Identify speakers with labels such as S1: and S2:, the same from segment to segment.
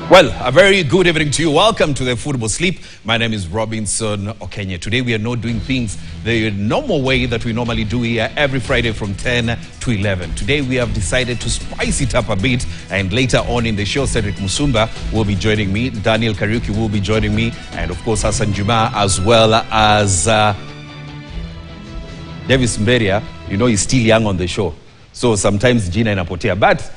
S1: Well, a very good evening to you. Welcome to the Football Sleep. My name is Robinson Okenya. Today we are not doing things the normal way that we normally do here every Friday from 10 to 11. Today we have decided to spice it up a bit, and later on in the show, Cedric Musumba will be joining me, Daniel Kariuki will be joining me, and of course Hassan Juma, as well as Davis Mberia. You know, he's still young on the show, so sometimes Gina inapotea, but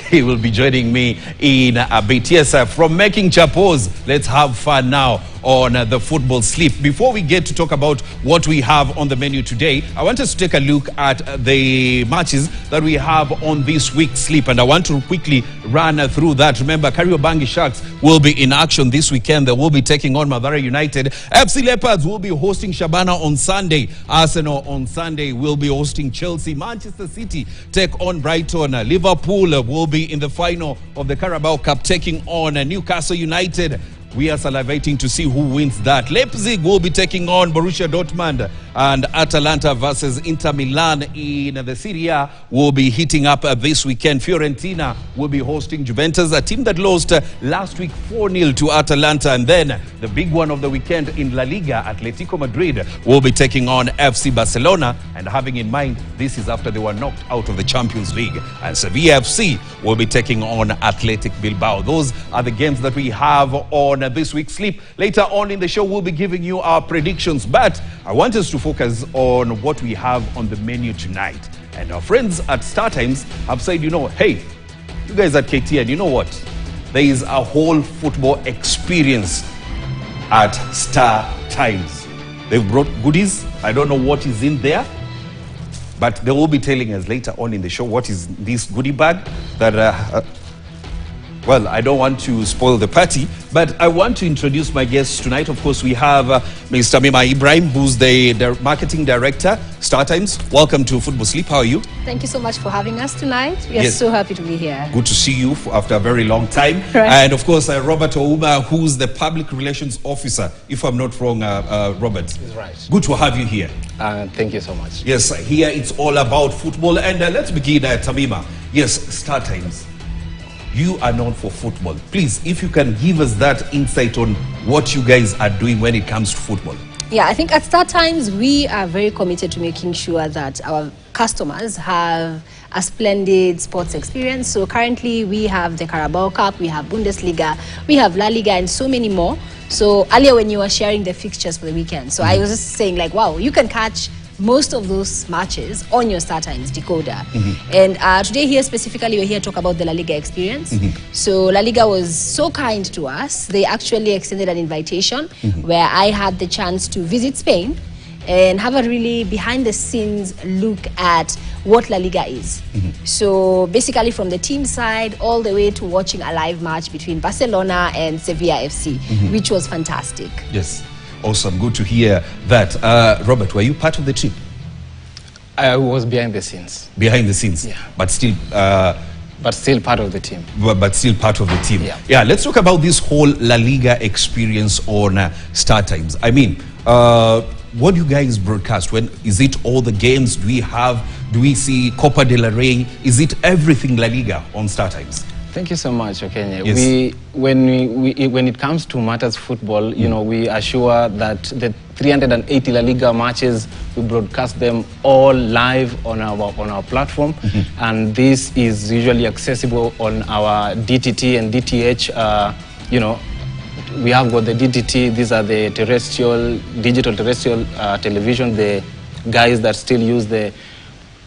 S1: he will be joining me in a bit. Yes, from making chapos, let's have fun now on the Football Sleep. Before we get to talk about what we have on the menu today, I want us to take a look at the matches that we have on this week's Sleep, and I want to quickly run through that. Remember, Kariobangi Sharks will be in action this weekend. They will be taking on Mathare United. FC Leopards will be hosting Shabana on Sunday. Arsenal on Sunday will be hosting Chelsea. Manchester City take on Brighton. Liverpool will be in the final of the Carabao Cup taking on Newcastle United. We are salivating to see who wins that. Leipzig will be taking on Borussia Dortmund, and Atalanta versus Inter Milan in the Serie A will be heating up this weekend. Fiorentina will be hosting Juventus, a team that lost last week 4-0 to Atalanta. And then the big one of the weekend in La Liga, Atletico Madrid will be taking on FC Barcelona. And having in mind, this is after they were knocked out of the Champions League. And Sevilla FC will be taking on Athletic Bilbao. Those are the games that we have on this week's Sleep. Later on in the show, we'll be giving you our predictions, but I want us to focus on what we have on the menu tonight. And our friends at Startimes have said, you know, hey, you guys at KTN, you know what? There is a whole football experience at Startimes. They've brought goodies. I don't know what is in there, but they will be telling us later on in the show what is this goodie bag that well, I don't want to spoil the party, but I want to introduce my guests tonight. Of course, we have Mr. Mima Ibrahim, who's the marketing director, Startimes. Welcome to Football Sleep. How are you?
S2: Thank you so much for having us tonight. We are so happy to be here.
S1: Good to see you after a very long time.
S2: Right.
S1: And of course, Robert Ouma, who's the public relations officer, if I'm not wrong, Robert.
S3: That's right.
S1: Good to have you here.
S3: Thank you so much.
S1: Yes, here it's all about football. And let's begin, Tamima. Yes, Startimes. You are known for football. Please, if you can give us that insight on what you guys are doing when it comes to football.
S2: Yeah, I think at Startimes, we are very committed to making sure that our customers have a splendid sports experience. So currently, we have the Carabao Cup, we have Bundesliga, we have La Liga, and so many more. So earlier when you were sharing the fixtures for the weekend, so I was just saying like, wow, you can catch most of those matches on your Startimes decoder. And today here specifically, we're here to talk about the La Liga experience. So La Liga was so kind to us. They actually extended an invitation where I had the chance to visit Spain and have a really behind the scenes look at what La Liga is. So basically from the team side all the way to watching a live match between Barcelona and Sevilla FC, which was fantastic.
S1: Yes. Awesome. Good to hear that. Robert, were you part of the trip?
S3: I was behind the scenes.
S1: Behind the scenes?
S3: Yeah.
S1: But still...
S3: but still part of the team.
S1: But still part of the team.
S3: Yeah.
S1: Let's talk about this whole La Liga experience on Startimes. I mean, what do you guys broadcast? When is it all the games? Do we see Copa del Rey? Is it everything La Liga on Startimes?
S3: Thank you so much, Okenya.
S1: Yes.
S3: When it comes to matters football, you know, we assure that the 380 La Liga matches, we broadcast them all live on our platform, and this is usually accessible on our DTT and DTH. You know, we have got the DTT. These are the digital terrestrial television. The guys that still use the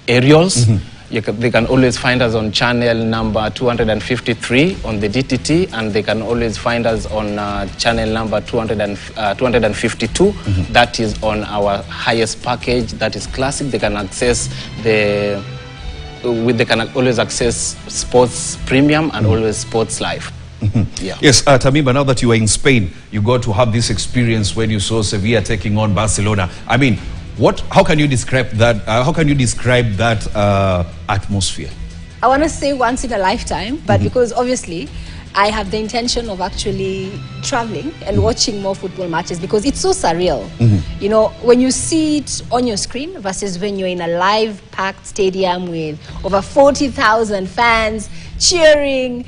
S3: aerials. They can always find us on channel number 253 on the DTT, and they can always find us on channel number 252. That is on our highest package, that is classic. They can access they can always access sports premium and always sports live. Yeah.
S1: Yes, Tamima, now that you are in Spain, you got to have this experience when you saw Sevilla taking on Barcelona. I mean, how can you describe that? How can you describe that atmosphere?
S2: I want to say once in a lifetime, but because obviously I have the intention of actually traveling and watching more football matches because it's so surreal. You know, when you see it on your screen versus when you're in a live packed stadium with over 40,000 fans cheering,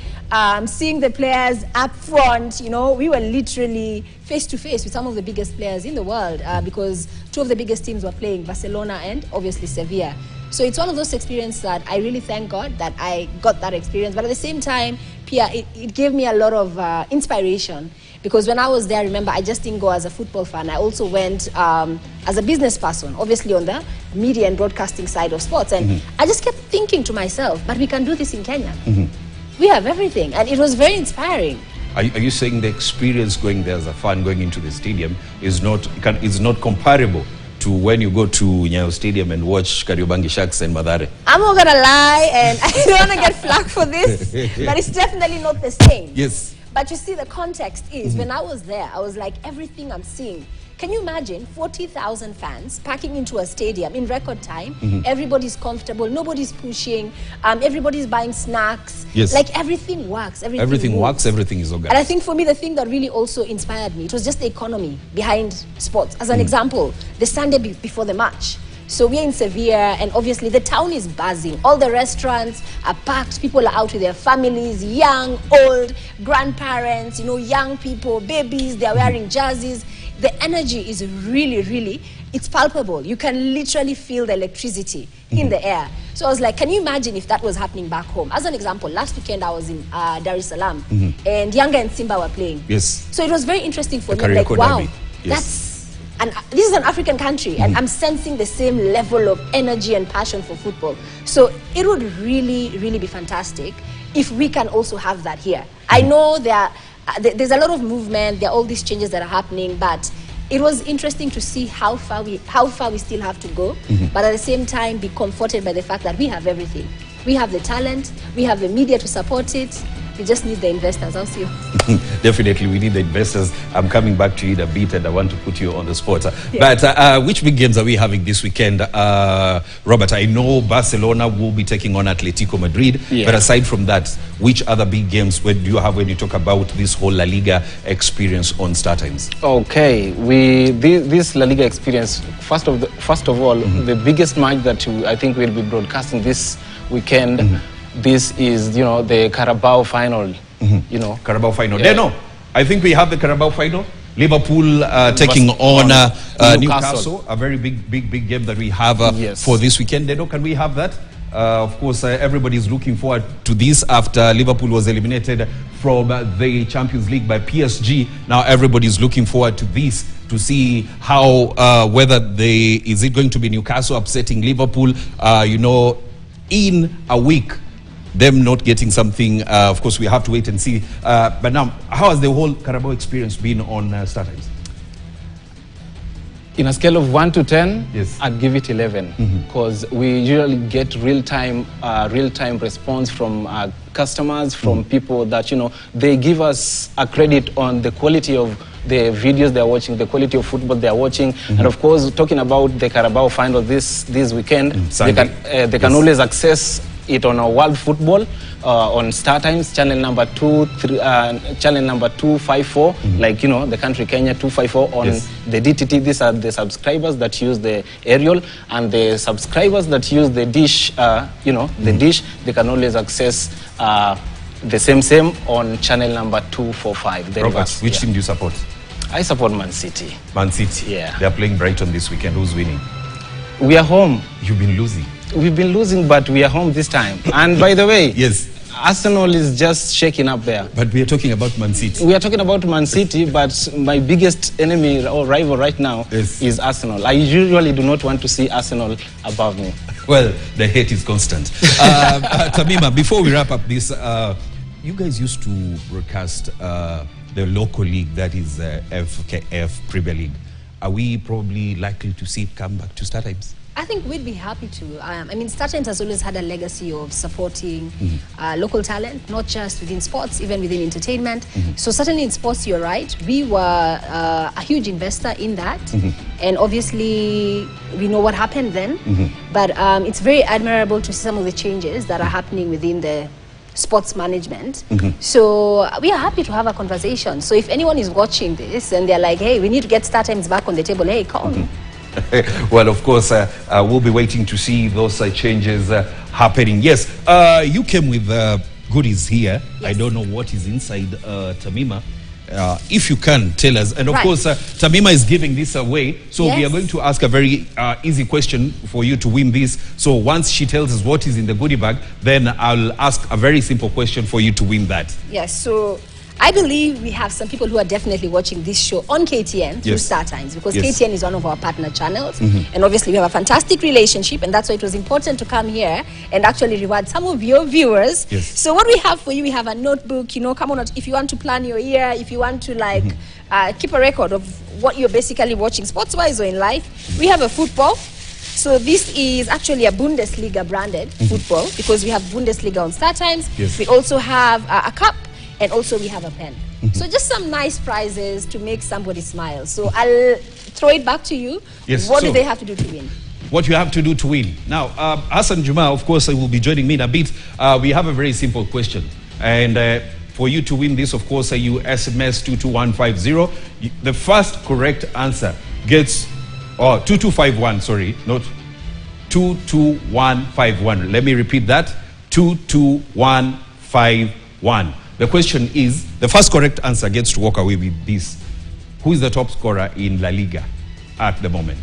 S2: seeing the players up front, you know, we were literally face to face with some of the biggest players in the world because two of the biggest teams were playing, Barcelona and obviously Sevilla. So it's one of those experiences that I really thank God that I got that experience. But at the same time, Pia, it gave me a lot of inspiration because when I was there, remember, I just didn't go as a football fan. I also went as a business person, obviously on the media and broadcasting side of sports. And I just kept thinking to myself, but we can do this in Kenya. We have everything. And it was very inspiring.
S1: Are you saying the experience going there as a fan, going into the stadium, is not comparable to when you go to Nyayo Stadium and watch Kariobangi Sharks and Mathare?
S2: I'm not gonna lie, and I don't want to get flack for this, but it's definitely not the same.
S1: Yes.
S2: But you see, the context is, when I was there, I was like, everything I'm seeing. Can you imagine 40,000 fans packing into a stadium in record time? Everybody's comfortable, nobody's pushing, everybody's buying snacks.
S1: Yes.
S2: Like everything works,
S1: Everything
S2: moves.
S1: works, everything is organized.
S2: And I think for me, the thing that really also inspired me, it was just the economy behind sports. As an example, the Sunday before the match. So we're in Sevilla, and obviously the town is buzzing. All the restaurants are packed. People are out with their families, young, old, grandparents, you know, young people, babies. They're wearing jerseys. The energy is really, really, it's palpable. You can literally feel the electricity in the air. So I was like, can you imagine if that was happening back home? As an example, last weekend I was in Dar es Salaam, and Yanga and Simba were playing.
S1: Yes.
S2: So it was very interesting for me. Like,
S1: Kariako
S2: wow,
S1: derby. Yes.
S2: this is an African country, and I'm sensing the same level of energy and passion for football. So it would really, really be fantastic if we can also have that here. I know there's a lot of movement, there are all these changes that are happening, but it was interesting to see how far we still have to go, but at the same time be comforted by the fact that we have everything. We have the talent, we have the media to support it. We just need the investors. I'll see you.
S1: Definitely, we need the investors. I'm coming back to you in a bit, and I want to put you on the spot. But which big games are we having this weekend, Robert? I know Barcelona will be taking on Atletico Madrid, but aside from that, which other big games do you have when you talk about this whole La Liga experience on Startimes?
S3: Okay, this La Liga experience. First of all, the biggest match that I think we'll be broadcasting this weekend. This is, the Carabao final,
S1: Carabao final. Yeah. No, I think we have the Carabao final. Liverpool taking on Newcastle. A very big game that we have for this weekend. Can we have that? Of course, everybody's looking forward to this after Liverpool was eliminated from the Champions League by PSG. Now everybody's looking forward to this to see how, is it going to be Newcastle upsetting Liverpool, in a week. Them not getting something, of course, we have to wait and see. But now, how has the whole Carabao experience been on Startimes?
S3: In a scale of 1 to 10,
S1: yes,
S3: I'd give it 11, because we usually get real-time response from customers, from people that, they give us a credit on the quality of the videos they're watching, the quality of football they're watching, and of course, talking about the Carabao final this weekend, they can always access it on our World Football on Startimes channel number 254, the country Kenya 254 on the DTT. These are the subscribers that use the aerial, and the subscribers that use the dish, the dish, they can always access the same on channel number 245.
S1: Robert, which team do you support?
S3: I support Man City.
S1: Man City.
S3: Yeah.
S1: They are playing Brighton this weekend. Who's winning?
S3: We are home.
S1: You've been losing.
S3: We've been losing, but we are home this time. And by the way,
S1: yes,
S3: Arsenal is just shaking up there.
S1: But we are talking about Man City.
S3: We are talking about Man City, but my biggest enemy or rival right now is Arsenal. I usually do not want to see Arsenal above me.
S1: Well, the hate is constant. Tamima, before we wrap up this, you guys used to broadcast the local league, that is FKF Premier League. Are we probably likely to see it come back to Startimes?
S2: I think we'd be happy to. Startimes has always had a legacy of supporting local talent, not just within sports, even within entertainment. So certainly in sports, you're right. We were a huge investor in that. And obviously, we know what happened then. But it's very admirable to see some of the changes that are happening within the sports management. So we are happy to have a conversation. So if anyone is watching this and they're like, hey, we need to get Startimes back on the table, hey, call me.
S1: Well, of course, we'll be waiting to see those changes happening. Yes, you came with goodies here.
S2: Yes.
S1: I don't know what is inside, Tamima. If you can tell us, and of
S2: Right.
S1: course Tamima is giving this away, so we
S2: Yes.
S1: are going to ask a very easy question for you to win this. So once she tells us what is in the goodie bag, then I'll ask a very simple question for you to win that.
S2: Yes, so I believe we have some people who are definitely watching this show on KTN through
S1: Yes.
S2: Startimes, because
S1: Yes.
S2: KTN is one of our partner channels. And obviously we have a fantastic relationship, and that's why it was important to come here and actually reward some of your viewers.
S1: Yes.
S2: So what we have for you, we have a notebook, come on, if you want to plan your year, if you want to keep a record of what you're basically watching sports-wise or in life. We have a football. So this is actually a Bundesliga branded football, because we have Bundesliga on Startimes.
S1: Yes.
S2: We also have a cup, and also we have a pen. So just some nice prizes to make somebody smile. So I'll throw it back to you.
S1: Yes,
S2: What do
S1: so-
S2: they have to do to win?
S1: What you have to do to win. Now, Hassan Juma, of course, will be joining me in a bit. We have a very simple question. And for you to win this, of course, you SMS 22150. The first correct answer gets, 2251, sorry, not 22151. Let me repeat that, 22151. The question is, the first correct answer gets to walk away with this. Who is the top scorer in La Liga at the moment?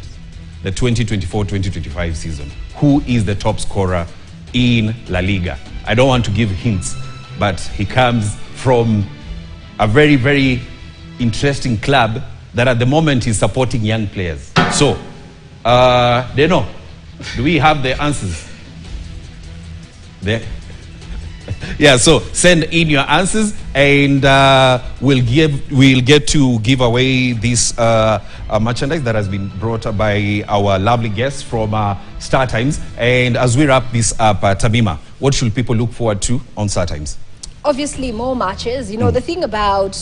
S1: The 2024-2025 season. Who is the top scorer in La Liga? I don't want to give hints, but he comes from a very, very interesting club that at the moment is supporting young players. So, Deno, do we have the answers? There. Yeah, so send in your answers, and we'll get to give away this merchandise that has been brought by our lovely guests from Startimes. And as we wrap this up, Tamima, what should people look forward to on Startimes?
S2: Obviously, more matches. The thing about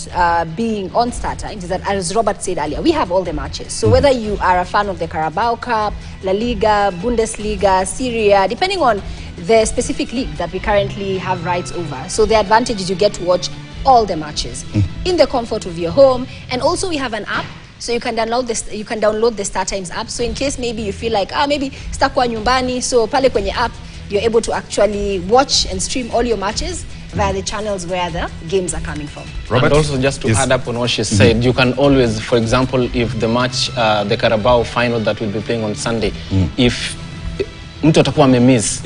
S2: being on Startimes is that, as Robert said earlier, we have all the matches. So whether you are a fan of the Carabao Cup, La Liga, Bundesliga, Syria, depending on the specific league that we currently have rights over. So the advantage is you get to watch all the matches in the comfort of your home. And also we have an app. So you can download the Startimes app. So in case maybe you feel like, maybe sitakuwa nyumbani, so pale kwenye app, you're able to actually watch and stream all your matches via the channels where the games are coming from.
S3: Robert? And also just to add up on what she said, you can always, for example, if the match, the Carabao final that we'll be playing on Sunday, if mtu atakuwa amemiss,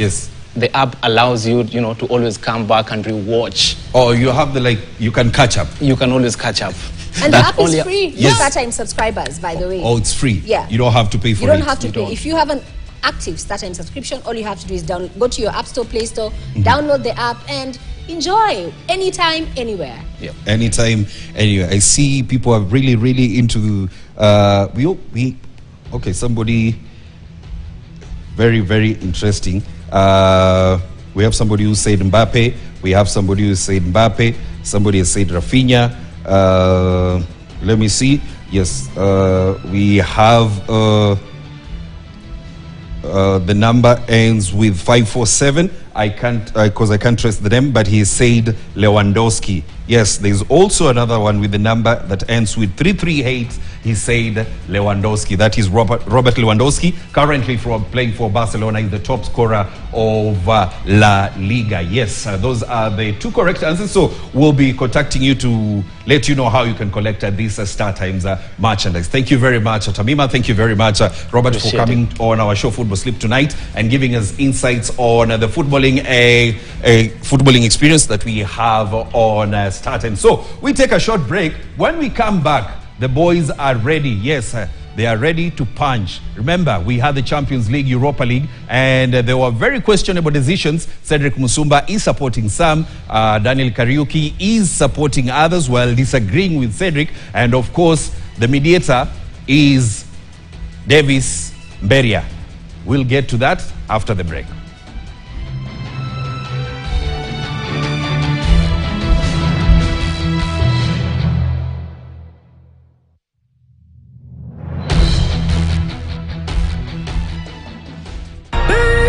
S3: the app allows you, to always come back and rewatch.
S1: Or you have you can catch up.
S3: You can always catch up.
S2: And the app is free for
S1: Yes.
S2: Startimes subscribers, by the way.
S1: Oh, it's free.
S2: Yeah.
S1: You don't have to pay for it.
S2: You don't have to
S3: You
S2: pay.
S3: don't.
S2: If you have an active Startimes subscription, all you have to do is go to your App Store, Play Store, download the app, and enjoy anytime, anywhere.
S3: Yeah.
S1: Anytime, anywhere. I see people are really, really into. Okay, somebody very, very interesting. We have somebody who said Mbappe. We have somebody who said Mbappe. Somebody has said Rafinha. Let me see. Yes, we have the number ends with 547. I can't, because I can't trust the name, but he said Lewandowski. Yes, there's also another one with the number that ends with 338. He said Lewandowski. That is Robert Lewandowski, currently playing for Barcelona, is the top scorer of La Liga. Yes, those are the two correct answers. So we'll be contacting you to let you know how you can collect this Startimes merchandise. Thank you very much, Tamima. Thank you very much, Robert, for coming on our show Football Sleep tonight and giving us insights on the footballing experience that we have on Startimes. So we take a short break. When we come back, the boys are ready. Yes, they are ready to punch. Remember, we had the Champions League, Europa League, and there were very questionable decisions. Cedric Musumba is supporting some. Daniel Kariuki is supporting others while disagreeing with Cedric. And of course, the mediator is Davis Beria. We'll get to that after the break.